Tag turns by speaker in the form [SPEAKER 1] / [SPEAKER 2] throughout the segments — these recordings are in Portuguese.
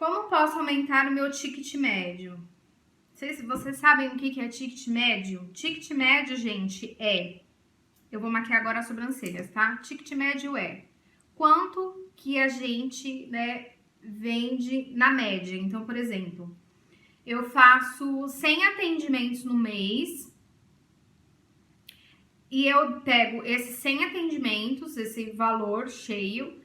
[SPEAKER 1] Como posso aumentar o meu ticket médio? Não sei se vocês sabem o que é ticket médio. Ticket médio, gente, eu vou maquiar agora as sobrancelhas, tá? Ticket médio é quanto que a gente, vende na média. Então, por exemplo, eu faço 100 atendimentos no mês e eu pego esses 100 atendimentos, esse valor cheio,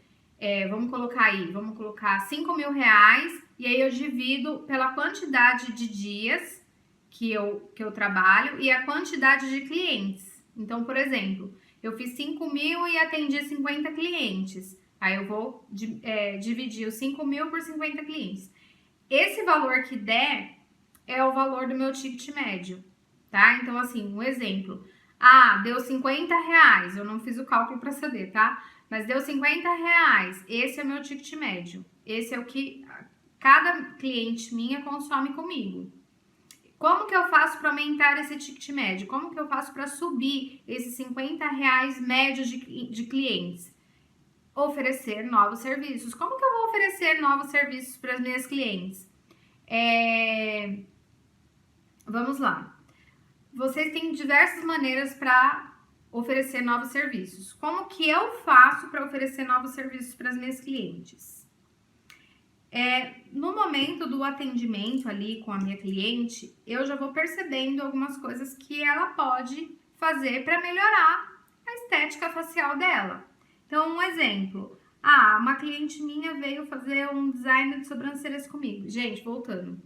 [SPEAKER 1] vamos colocar 5 mil reais, e aí eu divido pela quantidade de dias que eu trabalho e a quantidade de clientes. Então, por exemplo, eu fiz 5 mil e atendi 50 clientes. Aí eu vou dividir os 5 mil por 50 clientes. Esse valor que der é o valor do meu ticket médio, tá? Então, assim, um exemplo. Deu 50 reais. Eu não fiz o cálculo para saber, tá? Mas deu 50 reais. Esse é o meu ticket médio. Esse é o que cada cliente minha consome comigo. Como que eu faço para aumentar esse ticket médio? Como que eu faço para subir esses 50 reais médios de clientes? Oferecer novos serviços. Como que eu vou oferecer novos serviços para as minhas clientes? Vamos lá. Vocês têm diversas maneiras para oferecer novos serviços. Como que eu faço para oferecer novos serviços para as minhas clientes? No momento do atendimento ali com a minha cliente, eu já vou percebendo algumas coisas que ela pode fazer para melhorar a estética facial dela. Então, um exemplo. Uma cliente minha veio fazer um design de sobrancelhas comigo. Gente, voltando.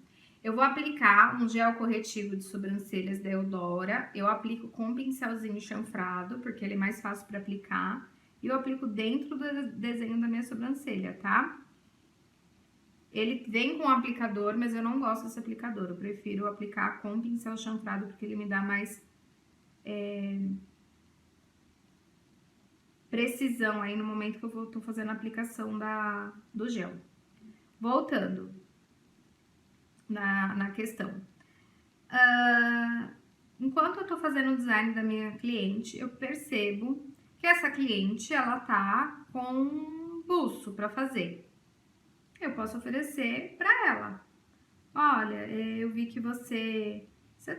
[SPEAKER 1] Eu vou aplicar um gel corretivo de sobrancelhas da Eudora. Eu aplico com um pincelzinho chanfrado, porque ele é mais fácil para aplicar. E eu aplico dentro do desenho da minha sobrancelha, tá? Ele vem com um aplicador, mas eu não gosto desse aplicador. Eu prefiro aplicar com um pincel chanfrado, porque ele me dá mais precisão aí no momento que eu tô fazendo a aplicação do gel. Voltando na questão. Enquanto eu tô fazendo o design da minha cliente, eu percebo que essa cliente, ela tá com um buço para fazer. Eu posso oferecer para ela. Olha, eu vi que você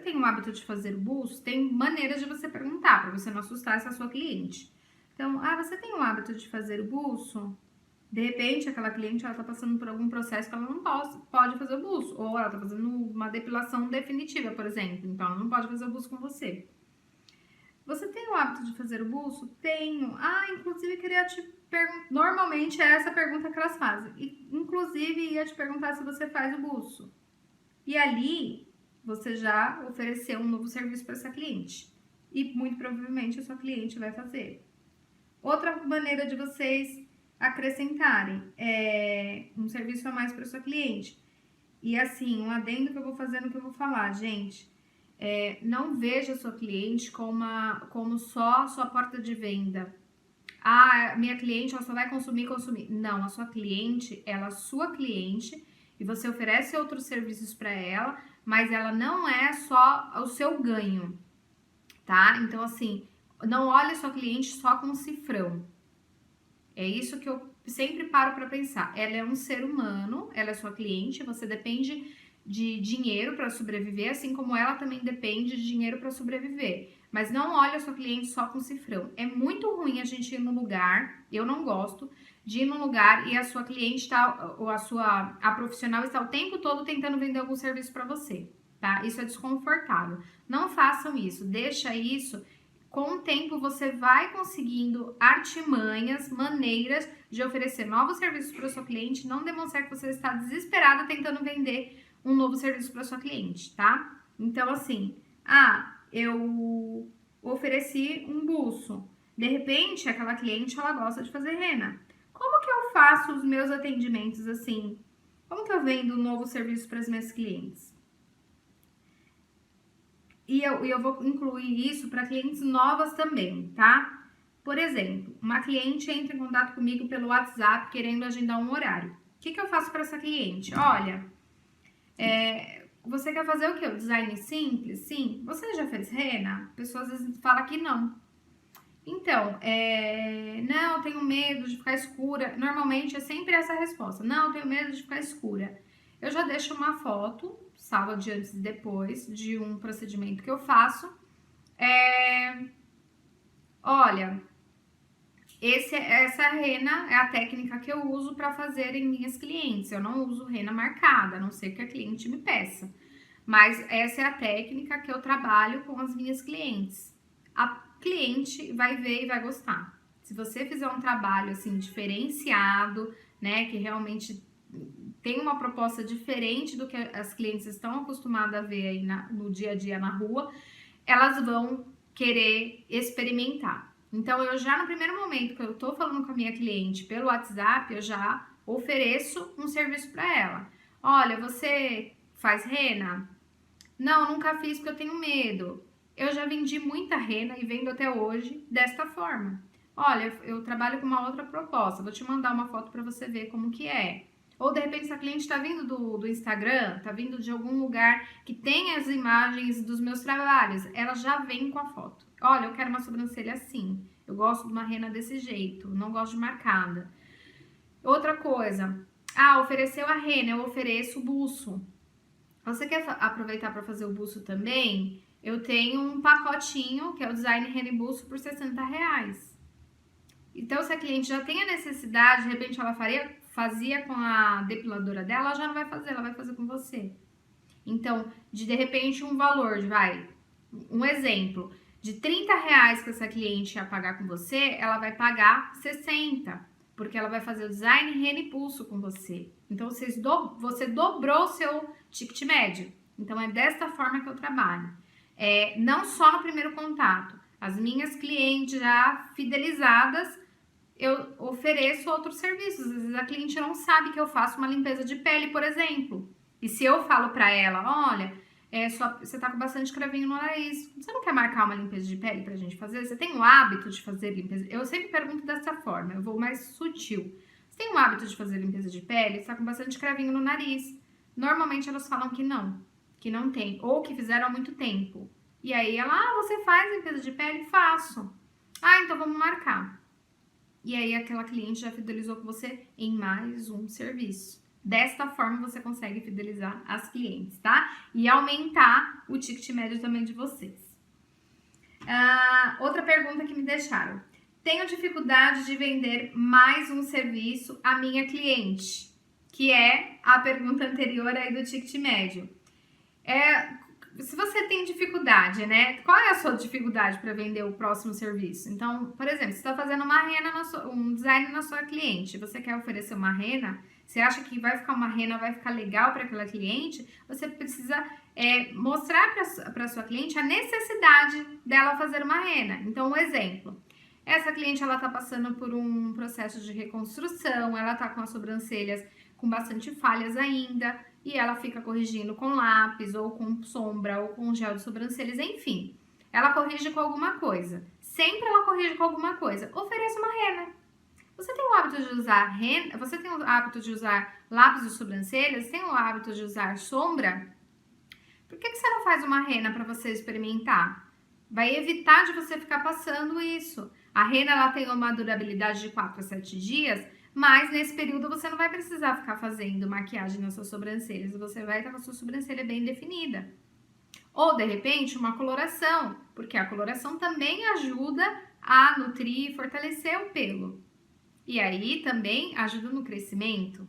[SPEAKER 1] tem o hábito de fazer buço? Tem maneiras de você perguntar, para você não assustar essa sua cliente. Então, você tem o hábito de fazer o buço? De repente, aquela cliente, ela tá passando por algum processo que ela não pode fazer o buço. Ou ela tá fazendo uma depilação definitiva, por exemplo. Então, ela não pode fazer o buço com você. Você tem o hábito de fazer o buço? Tenho. Inclusive, queria te perguntar. Normalmente, é essa pergunta que elas fazem. E, inclusive, ia te perguntar se você faz o buço. E ali, você já ofereceu um novo serviço para essa cliente. E, muito provavelmente, a sua cliente vai fazer. Outra maneira de vocês acrescentarem um serviço a mais para sua cliente. E assim, um adendo que eu vou fazer no que eu vou falar, gente. Não veja a sua cliente como só a sua porta de venda. Minha cliente, ela só vai consumir. Não, a sua cliente, ela é sua cliente e você oferece outros serviços para ela, mas ela não é só o seu ganho, tá? Então, assim, não olhe a sua cliente só com cifrão. É isso que eu sempre paro para pensar. Ela é um ser humano, ela é sua cliente, você depende de dinheiro para sobreviver, assim como ela também depende de dinheiro para sobreviver. Mas não olhe a sua cliente só com cifrão. É muito ruim a gente ir num lugar, eu não gosto de ir num lugar e a sua cliente ou a profissional está o tempo todo tentando vender algum serviço para você, tá? Isso é desconfortável. Não façam isso, deixa isso. Com o tempo, você vai conseguindo artimanhas, maneiras de oferecer novos serviços para o seu cliente, não demonstrar que você está desesperada tentando vender um novo serviço para sua cliente, tá? Então, assim, eu ofereci um buço. De repente, aquela cliente, ela gosta de fazer rena. Como que eu faço os meus atendimentos assim? Como que eu vendo um novo serviço para as minhas clientes? E eu vou incluir isso para clientes novas também, tá? Por exemplo, uma cliente entra em contato comigo pelo WhatsApp querendo agendar um horário. O que eu faço para essa cliente? Olha, você quer fazer o quê? O design simples? Sim. Você já fez rena? A pessoa às vezes fala que não. Então, não, eu tenho medo de ficar escura. Normalmente é sempre essa a resposta. Não, eu tenho medo de ficar escura. Eu já deixo uma foto, salva de antes e depois, de um procedimento que eu faço. Olha, essa rena é a técnica que eu uso para fazer em minhas clientes. Eu não uso rena marcada, a não ser que a cliente me peça. Mas essa é a técnica que eu trabalho com as minhas clientes. A cliente vai ver e vai gostar. Se você fizer um trabalho assim diferenciado, né, que realmente tem uma proposta diferente do que as clientes estão acostumadas a ver aí no dia a dia na rua, elas vão querer experimentar. Então, eu já no primeiro momento que eu tô falando com a minha cliente pelo WhatsApp, eu já ofereço um serviço para ela. Olha, você faz rena? Não, nunca fiz porque eu tenho medo. Eu já vendi muita rena e vendo até hoje desta forma. Olha, eu trabalho com uma outra proposta, vou te mandar uma foto para você ver como que é. Ou de repente, se a cliente está vindo do Instagram, está vindo de algum lugar que tem as imagens dos meus trabalhos, ela já vem com a foto. Olha, eu quero uma sobrancelha assim, eu gosto de uma rena desse jeito, não gosto de marcada. Outra coisa, ofereceu a rena, eu ofereço o buço. Você quer aproveitar para fazer o buço também? Eu tenho um pacotinho, que é o Design Rena e Buço, por R$60. Então, se a cliente já tem a necessidade, de repente ela fazia com a depiladora dela, ela já não vai fazer, ela vai fazer com você. Então, de repente, um valor, um exemplo, de R$30 que essa cliente ia pagar com você, ela vai pagar 60, porque ela vai fazer o design rena e pulso com você. Então, você dobrou o seu ticket médio. Então, é desta forma que eu trabalho. Não só no primeiro contato. As minhas clientes já fidelizadas, eu ofereço outros serviços. Às vezes a cliente não sabe que eu faço uma limpeza de pele, por exemplo. E se eu falo para ela, olha, você tá com bastante cravinho no nariz, você não quer marcar uma limpeza de pele pra gente fazer? Você tem o hábito de fazer limpeza? Eu sempre pergunto dessa forma, eu vou mais sutil. Você tem o hábito de fazer limpeza de pele? Você tá com bastante cravinho no nariz. Normalmente elas falam que não tem, ou que fizeram há muito tempo. E aí ela, você faz limpeza de pele? Faço. Então vamos marcar. E aí aquela cliente já fidelizou com você em mais um serviço. Desta forma você consegue fidelizar as clientes, tá? E aumentar o ticket médio também de vocês. Outra pergunta que me deixaram. Tenho dificuldade de vender mais um serviço à minha cliente, que é a pergunta anterior aí do ticket médio. Se você tem dificuldade, né? Qual é a sua dificuldade para vender o próximo serviço? Então, por exemplo, você está fazendo uma rena, um design na sua cliente, você quer oferecer uma rena, você acha que vai ficar uma rena, vai ficar legal para aquela cliente, você precisa mostrar para sua cliente a necessidade dela fazer uma rena. Então, um exemplo. Essa cliente, ela tá passando por um processo de reconstrução, ela tá com as sobrancelhas com bastante falhas ainda, e ela fica corrigindo com lápis, ou com sombra, ou com gel de sobrancelhas, enfim. Ela corrige com alguma coisa. Sempre ela corrige com alguma coisa. Ofereça uma rena. Você tem o hábito de usar rena? Você tem o hábito de usar lápis de sobrancelhas? Tem o hábito de usar sombra? Por que você não faz uma rena para você experimentar? Vai evitar de você ficar passando isso. A rena, ela tem uma durabilidade de 4 a 7 dias, mas nesse período você não vai precisar ficar fazendo maquiagem nas suas sobrancelhas, você vai estar com a sua sobrancelha bem definida. Ou, de repente, uma coloração, porque a coloração também ajuda a nutrir e fortalecer o pelo. E aí também ajuda no crescimento.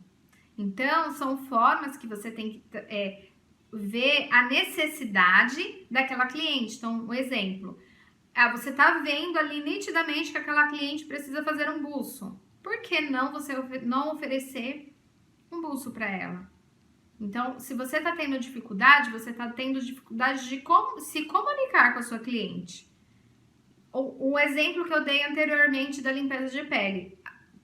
[SPEAKER 1] Então, são formas que você tem que ver a necessidade daquela cliente. Então, um exemplo. Você tá vendo ali nitidamente que aquela cliente precisa fazer um buço. Por que não você não oferecer um buço para ela? Então, se você tá tendo dificuldade, você tá tendo dificuldade de se comunicar com a sua cliente. O exemplo que eu dei anteriormente da limpeza de pele.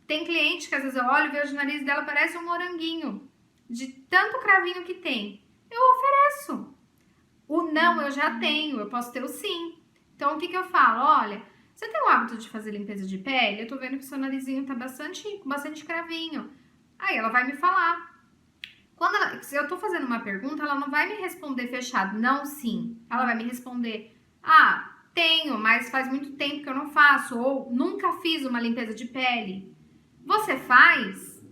[SPEAKER 1] Tem cliente que às vezes eu olho e vejo o nariz dela parece um moranguinho, de tanto cravinho que tem. Eu ofereço. O não eu já tenho, eu posso ter o sim. Então, o que eu falo? Olha, você tem o hábito de fazer limpeza de pele? Eu tô vendo que o seu narizinho tá com bastante cravinho. Aí ela vai me falar. Se eu tô fazendo uma pergunta, ela não vai me responder fechado, não, sim. Ela vai me responder, Tenho, mas faz muito tempo que eu não faço, ou nunca fiz uma limpeza de pele. Você faz,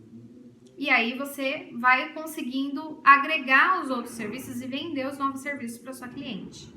[SPEAKER 1] e aí você vai conseguindo agregar os outros serviços e vender os novos serviços para sua cliente.